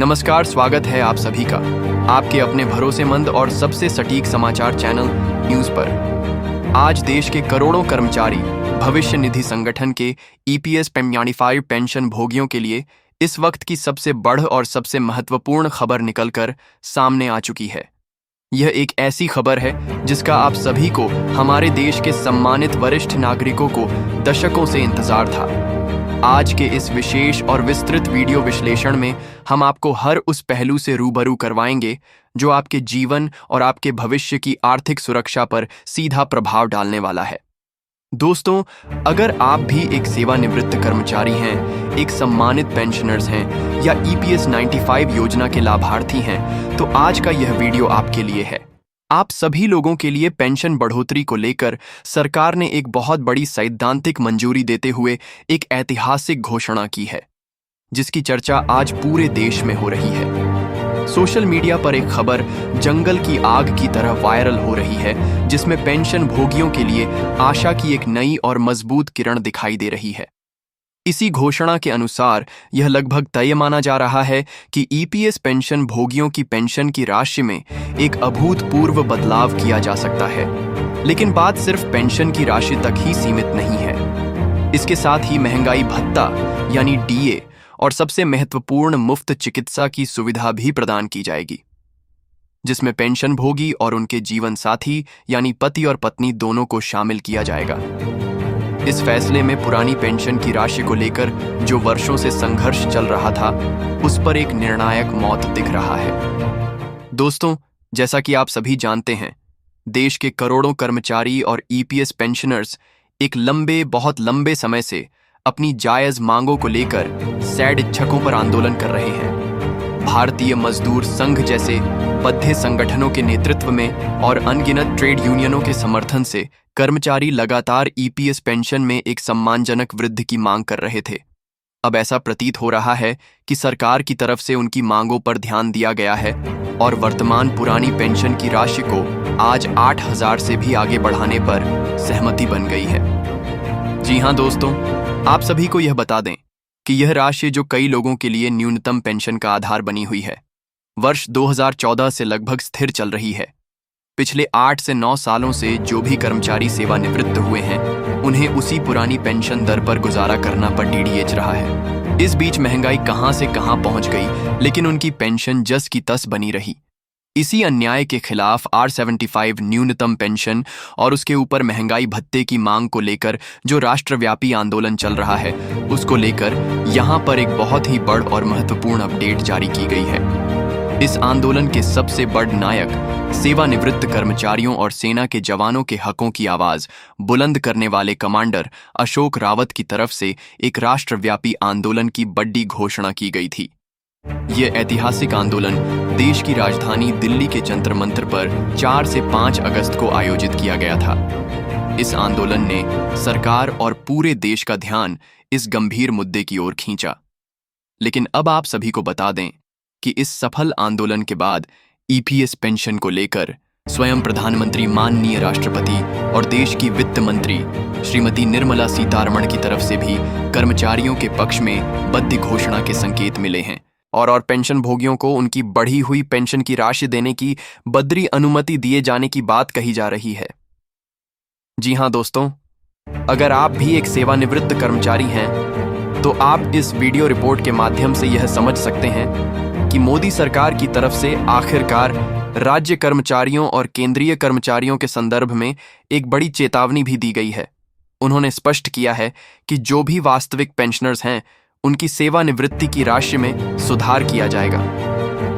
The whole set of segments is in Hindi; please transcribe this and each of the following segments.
नमस्कार, स्वागत है आप सभी का आपके अपने भरोसेमंद और सबसे सटीक समाचार चैनल न्यूज पर। आज देश के करोड़ों कर्मचारी भविष्य निधि संगठन के ईपीएस पेंशन भोगियों के लिए इस वक्त की सबसे बड़ और सबसे महत्वपूर्ण खबर निकलकर सामने आ चुकी है। यह एक ऐसी खबर है जिसका आप सभी को, हमारे देश के सम्मानित वरिष्ठ नागरिकों को दशकों से इंतजार था। आज के इस विशेष और विस्तृत वीडियो विश्लेषण में हम आपको हर उस पहलू से रूबरू करवाएंगे जो आपके जीवन और आपके भविष्य की आर्थिक सुरक्षा पर सीधा प्रभाव डालने वाला है। दोस्तों, अगर आप भी एक सेवानिवृत्त कर्मचारी हैं, एक सम्मानित पेंशनर्स हैं या ईपीएस 95 योजना के लाभार्थी हैं, तो आज का यह वीडियो आपके लिए है। आप सभी लोगों के लिए पेंशन बढ़ोतरी को लेकर सरकार ने एक बहुत बड़ी सैद्धांतिक मंजूरी देते हुए एक ऐतिहासिक घोषणा की है, जिसकी चर्चा आज पूरे देश में हो रही है। सोशल मीडिया पर एक खबर जंगल की आग की तरह वायरल हो रही है, जिसमें पेंशन भोगियों के लिए आशा की एक नई और मजबूत किरण दिखाई दे रही है। इसी घोषणा के अनुसार यह लगभग तय माना जा रहा है कि ईपीएस पेंशन भोगियों की पेंशन की राशि में एक अभूतपूर्व बदलाव किया जा सकता है। लेकिन बात सिर्फ पेंशन की राशि तक ही सीमित नहीं है। इसके साथ ही महंगाई भत्ता यानी डीए और सबसे महत्वपूर्ण मुफ्त चिकित्सा की सुविधा भी प्रदान की जाएगी, जिसमें पेंशन भोगी और उनके जीवन साथी यानी पति और पत्नी दोनों को शामिल किया जाएगा। इस फैसले में पुरानी पेंशन की राशि को लेकर जो वर्षों से संघर्ष चल रहा था, उस पर एक निर्णायक मौत दिख रहा है। दोस्तों, जैसा कि आप सभी जानते हैं, देश के करोड़ों कर्मचारी और ईपीएस पेंशनर्स एक बहुत लंबे समय से अपनी जायज मांगों को लेकर सैड इच्छकों पर आंदोलन कर रहे हैं। भारतीय मजदूर संघ जैसे बद्ध संगठनों के नेतृत्व में और अनगिनत ट्रेड यूनियनों के समर्थन से कर्मचारी लगातार ईपीएस पेंशन में एक सम्मानजनक वृद्धि की मांग कर रहे थे। अब ऐसा प्रतीत हो रहा है कि सरकार की तरफ से उनकी मांगों पर ध्यान दिया गया है और वर्तमान पुरानी पेंशन की राशि को आज 8,000 से भी आगे बढ़ाने पर सहमति बन गई है। जी हां दोस्तों, आप सभी को यह बता दें कि यह राशि जो कई लोगों के लिए न्यूनतम पेंशन का आधार बनी हुई है, वर्ष 2014 से लगभग स्थिर चल रही है। पिछले 8 से 9 सालों से जो भी कर्मचारी सेवानिवृत्त हुए हैं, उन्हें उसी पुरानी पेंशन दर पर गुजारा करना पर डीडीएच रहा है। इस बीच महंगाई कहां से कहां पहुंच गई, लेकिन उनकी पेंशन जस की तस बनी रही। इसी अन्याय के खिलाफ R75 न्यूनतम पेंशन और उसके ऊपर महंगाई भत्ते की मांग को लेकर जो राष्ट्रव्यापी आंदोलन चल रहा है, उसको लेकर यहां पर एक बहुत ही बड़ और महत्वपूर्ण अपडेट जारी की गई है। इस आंदोलन के सबसे बड़ नायक सेवानिवृत्त कर्मचारियों और सेना के जवानों के हकों की आवाज बुलंद करने वाले कमांडर अशोक रावत की तरफ से एक राष्ट्रव्यापी आंदोलन की बड़ी घोषणा की गई थी। यह ऐतिहासिक आंदोलन देश की राजधानी दिल्ली के जंतर मंतर पर 4 से 5 अगस्त को आयोजित किया गया था। इस आंदोलन ने सरकार और पूरे देश का ध्यान इस गंभीर मुद्दे की ओर खींचा। लेकिन अब आप सभी को बता दें कि इस सफल आंदोलन के बाद ईपीएस पेंशन को लेकर स्वयं प्रधानमंत्री माननीय राष्ट्रपति और देश की वित्त मंत्री श्रीमती निर्मला सीतारमण की तरफ से भी कर्मचारियों के पक्ष में बद्ध घोषणा के संकेत मिले हैं और पेंशन भोगियों को उनकी बढ़ी हुई पेंशन की राशि देने की बद्री अनुमति दिए जाने की बात कही जा रही है। जी हां दोस्तों, अगर आप भी एक सेवानिवृत्त कर्मचारी हैं, तो आप इस वीडियो रिपोर्ट के माध्यम से यह समझ सकते हैं कि मोदी सरकार की तरफ से आखिरकार राज्य कर्मचारियों और केंद्रीय कर्मचारियों के संदर्भ में एक बड़ी चेतावनी भी दी गई है। उन्होंने स्पष्ट किया है कि जो भी वास्तविक पेंशनर्स हैं, उनकी सेवानिवृत्ति की राशि में सुधार किया जाएगा।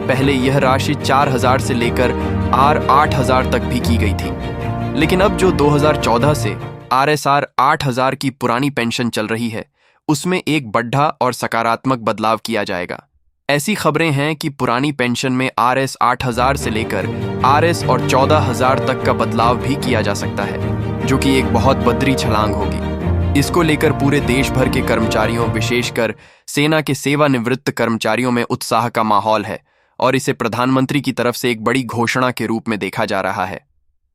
पहले यह राशि 4,000 से लेकर 8,000 तक भी की गई थी, लेकिन अब जो 2014 से RSR 8,000 की पुरानी पेंशन चल रही है, उसमें एक बड़ा और सकारात्मक बदलाव किया जाएगा। ऐसी खबरें हैं कि पुरानी पेंशन में RS 8,000 से लेकर RS और 14,000 तक का बदलाव भी किया जा सकता है, जो कि एक बहुत बद्री छलांग होगी। इसको लेकर पूरे देश भर के कर्मचारियों, विशेषकर सेना के सेवानिवृत्त कर्मचारियों में उत्साह का माहौल है और इसे प्रधानमंत्री की तरफ से एक बड़ी घोषणा के रूप में देखा जा रहा है।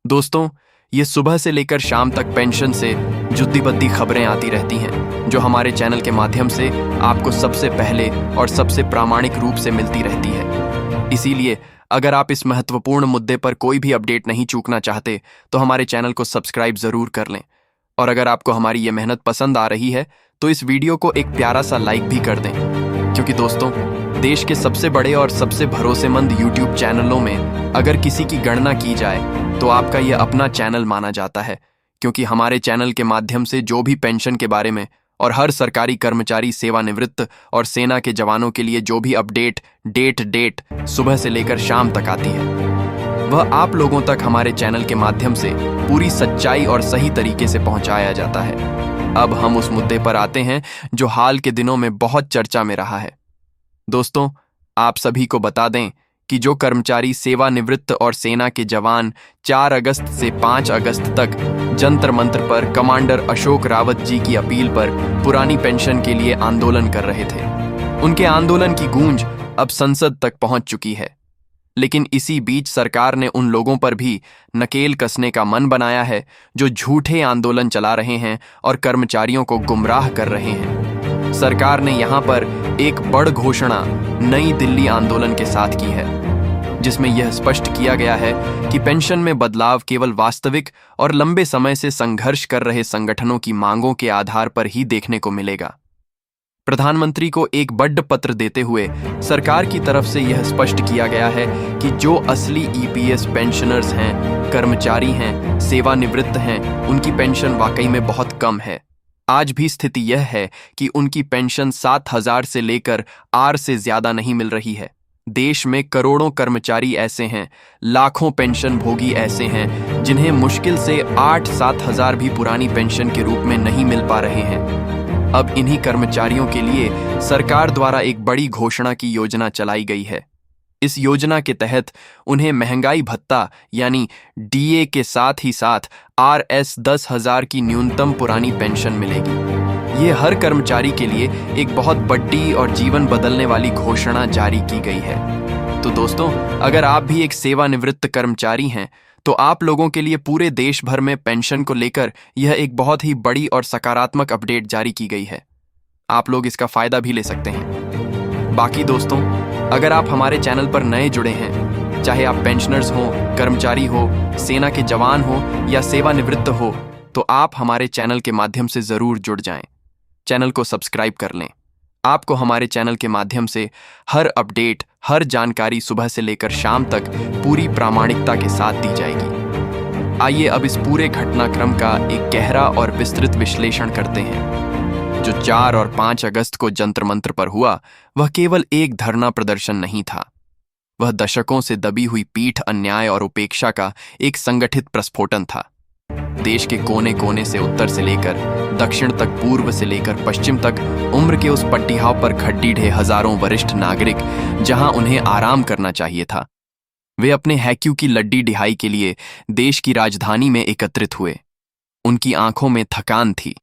दोस्तों, ये सुबह से लेकर शाम तक पेंशन से जुद्दी बद्दी खबरें आती रहती हैं, जो हमारे चैनल के माध्यम से आपको सबसे पहले और सबसे प्रामाणिक रूप से मिलती रहती है। इसीलिए अगर आप इस महत्वपूर्ण मुद्दे पर कोई भी अपडेट नहीं चूकना चाहते तो हमारे चैनल को सब्सक्राइब जरूर कर लें। और अगर आपको हमारी ये मेहनत पसंद आ रही है तो इस वीडियो को एक प्यारा सा लाइक भी कर दें, क्योंकि दोस्तों, देश के सबसे बड़े और सबसे भरोसेमंद YouTube चैनलों में अगर किसी की गणना की जाए तो आपका यह अपना चैनल माना जाता है, क्योंकि हमारे चैनल के माध्यम से जो भी पेंशन के बारे में और हर सरकारी कर्मचारी, सेवानिवृत्त और सेना के जवानों के लिए जो भी अपडेट डेट सुबह से लेकर शाम तक आती है, वह आप लोगों तक हमारे चैनल के माध्यम से पूरी सच्चाई और सही तरीके से पहुंचाया जाता है। अब हम उस मुद्दे पर आते हैं जो हाल के दिनों में बहुत चर्चा में रहा है। दोस्तों, आप सभी को बता दें कि जो कर्मचारी, सेवानिवृत्त और सेना के जवान 4 अगस्त से 5 अगस्त तक जंतर मंतर पर कमांडर अशोक रावत जी की अपील पर पुरानी पेंशन के लिए आंदोलन कर रहे थे, उनके आंदोलन की गूंज अब संसद तक पहुंच चुकी है। लेकिन इसी बीच सरकार ने उन लोगों पर भी नकेल कसने का मन बनाया है जो झूठे आंदोलन चला रहे हैं और कर्मचारियों को गुमराह कर रहे हैं। सरकार ने यहां पर एक बड़ घोषणा नई दिल्ली आंदोलन के साथ की है, जिसमें यह स्पष्ट किया गया है कि पेंशन में बदलाव केवल वास्तविक और लंबे समय से संघर्ष कर रहे संगठनों की मांगों के आधार पर ही देखने को मिलेगा। प्रधानमंत्री को एक बड्ड पत्र देते हुए सरकार की तरफ से यह स्पष्ट किया गया है कि जो असली ईपीएस पेंशनर्स हैं, कर्मचारी हैं, सेवानिवृत्त हैं, उनकी पेंशन वाकई में बहुत कम है। आज भी स्थिति यह है कि उनकी पेंशन 7,000 से लेकर 8 से ज्यादा नहीं मिल रही है। देश में करोड़ों कर्मचारी ऐसे हैं, लाखों पेंशन भोगी ऐसे हैं, जिन्हें मुश्किल से 8-7 हजार भी पुरानी पेंशन के रूप में नहीं मिल पा रहे हैं। अब इन्हीं कर्मचारियों के लिए सरकार द्वारा एक बड़ी घोषणा की योजना चलाई गई है। इस योजना के तहत उन्हें महंगाई भत्ता यानी डीए के साथ ही साथ RS 10,000 की न्यूनतम पुरानी पेंशन मिलेगी। ये हर कर्मचारी के लिए एक बहुत बड़ी और जीवन बदलने वाली घोषणा जारी की गई है। तो दोस्तों, अगर आप भी एक सेवानिवृत्त कर्मचारी हैं तो आप लोगों के लिए पूरे देश भर में पेंशन को लेकर यह एक बहुत ही बड़ी और सकारात्मक अपडेट जारी की गई है। आप लोग इसका फायदा भी ले सकते हैं। बाकी दोस्तों, अगर आप हमारे चैनल पर नए जुड़े हैं, चाहे आप पेंशनर्स हो, कर्मचारी हो, सेना के जवान हो या सेवानिवृत्त हो, तो आप हमारे चैनल के माध्यम से जरूर जुड़ जाएं। चैनल को सब्सक्राइब कर लें। आपको हमारे चैनल के माध्यम से हर अपडेट, हर जानकारी सुबह से लेकर शाम तक पूरी प्रामाणिकता के साथ दी जाएगी। आइए अब इस पूरे घटनाक्रम का एक गहरा और विस्तृत विश्लेषण करते हैं। जो 4 और 5 अगस्त को जंतर मंतर पर हुआ, वह केवल एक धरना प्रदर्शन नहीं था। वह दशकों से दबी हुई पीठ, अन्याय और उपेक्षा का एक संगठित प्रस्फोटन था। देश के कोने कोने से, उत्तर से लेकर दक्षिण तक, पूर्व से लेकर पश्चिम तक, उम्र के उस पट्टीहाव पर खड्डी ढे हजारों वरिष्ठ नागरिक, जहां उन्हें आराम करना चाहिए था, वे अपने हैक्यू की लड्डी डिहाई के लिए देश की राजधानी में एकत्रित हुए। उनकी आंखों में थकान थी,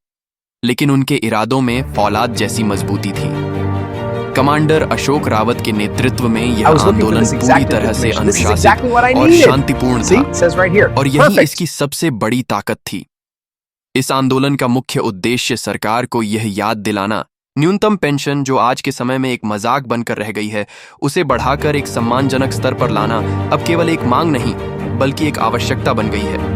लेकिन उनके इरादों में फौलाद जैसी मजबूती थी। कमांडर अशोक रावत के नेतृत्व में यह आंदोलन पूरी तरह से अनुशासित और शांतिपूर्ण था, और यही इसकी सबसे बड़ी ताकत थी। इस आंदोलन का मुख्य उद्देश्य सरकार को यह याद दिलाना, न्यूनतम पेंशन जो आज के समय में एक मजाक बनकर रह गई है, उसे बढ़ाकर एक सम्मानजनक स्तर पर लाना अब केवल एक मांग नहीं बल्कि एक आवश्यकता बन गई है।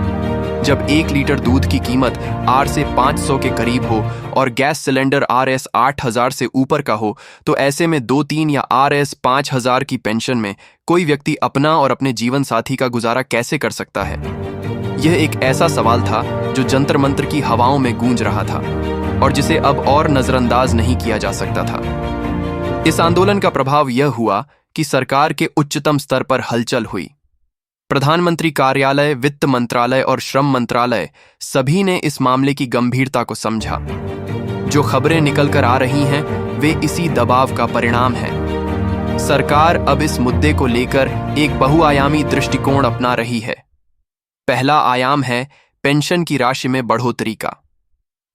जब 1 लीटर दूध की कीमत RS 500 के करीब हो और गैस सिलेंडर RS 8,000 से ऊपर का हो, तो ऐसे में 2-3 या RS 5,000 की पेंशन में कोई व्यक्ति अपना और अपने जीवन साथी का गुजारा कैसे कर सकता है? यह एक ऐसा सवाल था जो जंतर मंतर की हवाओं में गूंज रहा था और जिसे अब और नजरअंदाज नहीं किया जा सकता था। इस आंदोलन का प्रभाव यह हुआ कि सरकार के उच्चतम स्तर पर हलचल हुई। प्रधानमंत्री कार्यालय, वित्त मंत्रालय और श्रम मंत्रालय सभी ने इस मामले की गंभीरता को समझा। जो खबरें निकल कर आ रही हैं, वे इसी दबाव का परिणाम है। सरकार अब इस मुद्दे को लेकर एक बहुआयामी दृष्टिकोण अपना रही है। पहला आयाम है पेंशन की राशि में बढ़ोतरी का।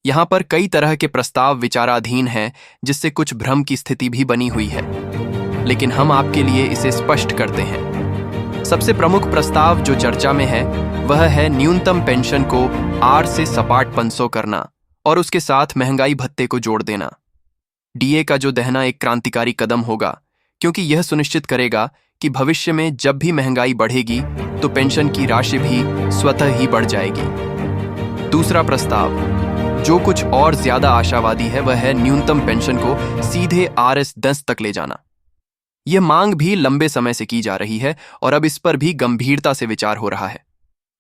यहां पर कई तरह के प्रस्ताव विचाराधीन हैं, जिससे कुछ भ्रम की स्थिति भी बनी हुई है, लेकिन हम आपके लिए इसे स्पष्ट करते हैं। सबसे प्रमुख प्रस्ताव जो चर्चा में है वह है न्यूनतम पेंशन को 8 से सपाट 500 करना और उसके साथ महंगाई भत्ते को जोड़ देना। डीए का जो दहना एक क्रांतिकारी कदम होगा, क्योंकि यह सुनिश्चित करेगा कि भविष्य में जब भी महंगाई बढ़ेगी तो पेंशन की राशि भी स्वतः ही बढ़ जाएगी। दूसरा प्रस्ताव जो कुछ और ज्यादा आशावादी है वह है न्यूनतम पेंशन को सीधे RS10 तक ले जाना। यह मांग भी लंबे समय से की जा रही है और अब इस पर भी गंभीरता से विचार हो रहा है।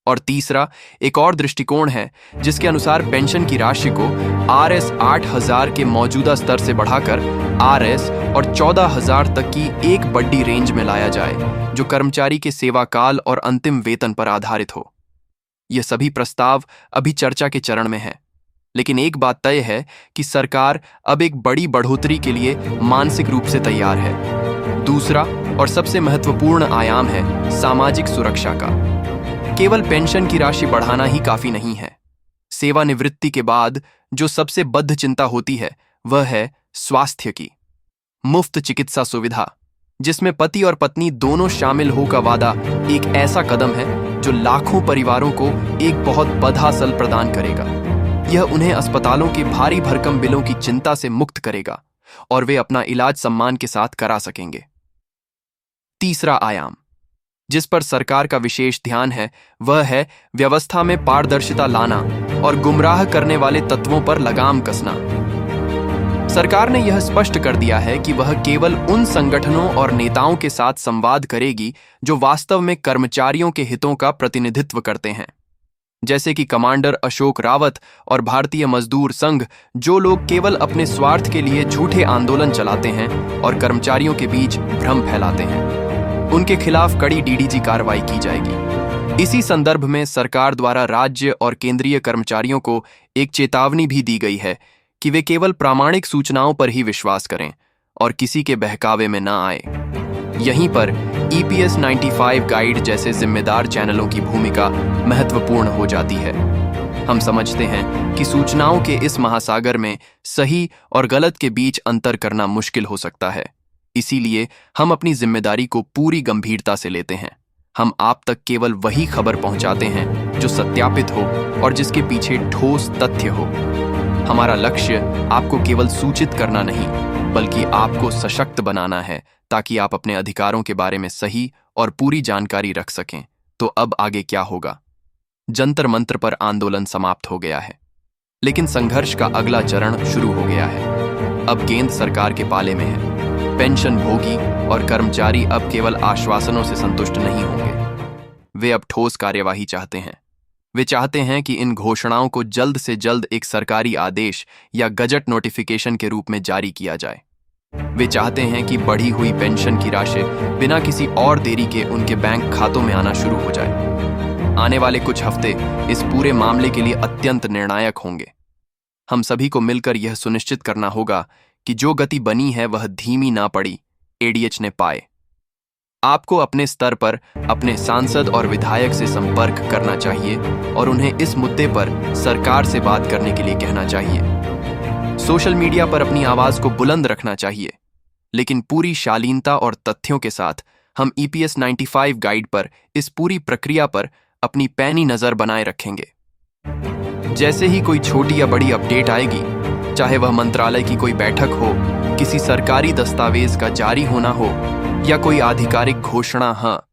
और तीसरा एक और दृष्टिकोण है जिसके अनुसार पेंशन की राशि को RS 8,000 के मौजूदा स्तर से बढ़ाकर RS और 14,000 तक की एक बड़ी रेंज में लाया जाए, जो कर्मचारी के सेवा काल और अंतिम वेतन पर आधारित हो। यह सभी प्रस्ताव अभी चर्चा के चरण में है, लेकिन एक बात तय है कि सरकार अब एक बड़ी बढ़ोतरी के लिए मानसिक रूप से तैयार है। दूसरा और सबसे महत्वपूर्ण आयाम है सामाजिक सुरक्षा का। केवल पेंशन की राशि बढ़ाना ही काफी नहीं है। सेवानिवृत्ति के बाद जो सबसे बद्ध चिंता होती है वह है स्वास्थ्य की। मुफ्त चिकित्सा सुविधा, जिसमें पति और पत्नी दोनों शामिल हो का वादा, एक ऐसा कदम है जो लाखों परिवारों को एक बहुत बदहासल प्रदान करेगा। यह उन्हें अस्पतालों के भारी भरकम बिलों की चिंता से मुक्त करेगा और वे अपना इलाज सम्मान के साथ करा सकेंगे। तीसरा आयाम जिस पर सरकार का विशेष ध्यान है वह है व्यवस्था में पारदर्शिता लाना और गुमराह करने वाले तत्वों पर लगाम कसना। सरकार ने यह स्पष्ट कर दिया है कि वह केवल उन संगठनों और नेताओं के साथ संवाद करेगी जो वास्तव में कर्मचारियों के हितों का प्रतिनिधित्व करते हैं, जैसे कि कमांडर अशोक रावत और भारतीय मजदूर संघ, जो लोग केवल अपने स्वार्थ के लिए झूठे आंदोलन चलाते हैं और कर्मचारियों के बीच भ्रम फैलाते हैं। उनके खिलाफ कड़ी DDG कार्रवाई की जाएगी। इसी संदर्भ में सरकार द्वारा राज्य और केंद्रीय कर्मचारियों को एक चेतावनी भी दी गई है कि वे केवल प्रामाणिक सूचनाओं पर ही विश्वास करें और किसी के बहकावे में न आए। यहीं पर EPS 95 गाइड जैसे जिम्मेदार चैनलों की भूमिका महत्वपूर्ण हो जाती है। हम समझते हैं कि सूचनाओं के इस महासागर में सही और गलत के बीच अंतर करना मुश्किल हो सकता है। इसीलिए हम अपनी जिम्मेदारी को पूरी गंभीरता से लेते हैं। हम आप तक केवल वही खबर पहुंचाते हैं जो सत्यापित हो और जिसके पीछे ठोस तथ्य हो। हमारा लक्ष्य आपको केवल सूचित करना नहीं, बल्कि आपको सशक्त बनाना है, ताकि आप अपने अधिकारों के बारे में सही और पूरी जानकारी रख सकें। तो अब आगे क्या होगा? जंतर मंत्र पर आंदोलन समाप्त हो गया है, लेकिन संघर्ष का अगला चरण शुरू हो गया है। अब गेंद सरकार के पाले में है। पेंशन भोगी और कर्मचारी अब केवल आश्वासनों से संतुष्ट नहीं होंगे। वे अब ठोस कार्यवाही चाहते हैं। वे चाहते हैं कि इन घोषणाओं को जल्द से जल्द एक सरकारी आदेश या गजट नोटिफिकेशन के रूप में जारी किया जाए। वे चाहते हैं कि बढ़ी हुई पेंशन की राशि बिना किसी और देरी के उनके बैंक खातों में आना शुरू हो जाए। आने वाले कुछ हफ्ते इस पूरे मामले के लिए अत्यंत निर्णायक होंगे। हम सभी को मिलकर यह सुनिश्चित करना होगा कि जो गति बनी है वह धीमी ना पड़ी, ADH ने पाए। आपको अपने स्तर पर अपने सांसद और विधायक से संपर्क करना चाहिए और उन्हें इस मुद्दे पर सरकार से बात करने के लिए कहना चाहिए। सोशल मीडिया पर अपनी आवाज को बुलंद रखना चाहिए, लेकिन पूरी शालीनता और तथ्यों के साथ हम EPS 95 गाइड पर इस पूरी प्रक्रिया पर अपनी पैनी नजर बनाए रखेंगे। जैसे ही कोई छोटी या बड़ी अपडेट आएगी, चाहे वह मंत्रालय की कोई बैठक हो, किसी सरकारी दस्तावेज का जारी होना हो या कोई आधिकारिक घोषणा, हाँ,